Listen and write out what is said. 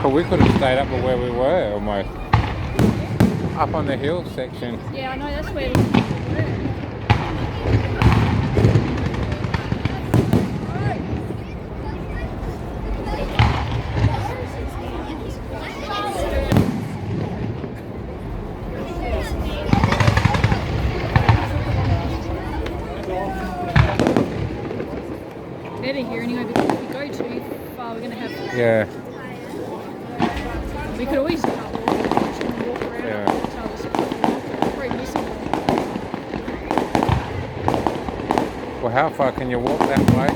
But we could have stayed up at where we were almost. Up on the hill section. Yeah, I know, that's where we were. Better here anyway, because if we go too far, we're going to have. Yeah. We could always walk around. Yeah. Probably missing. Well, how far can you walk that way?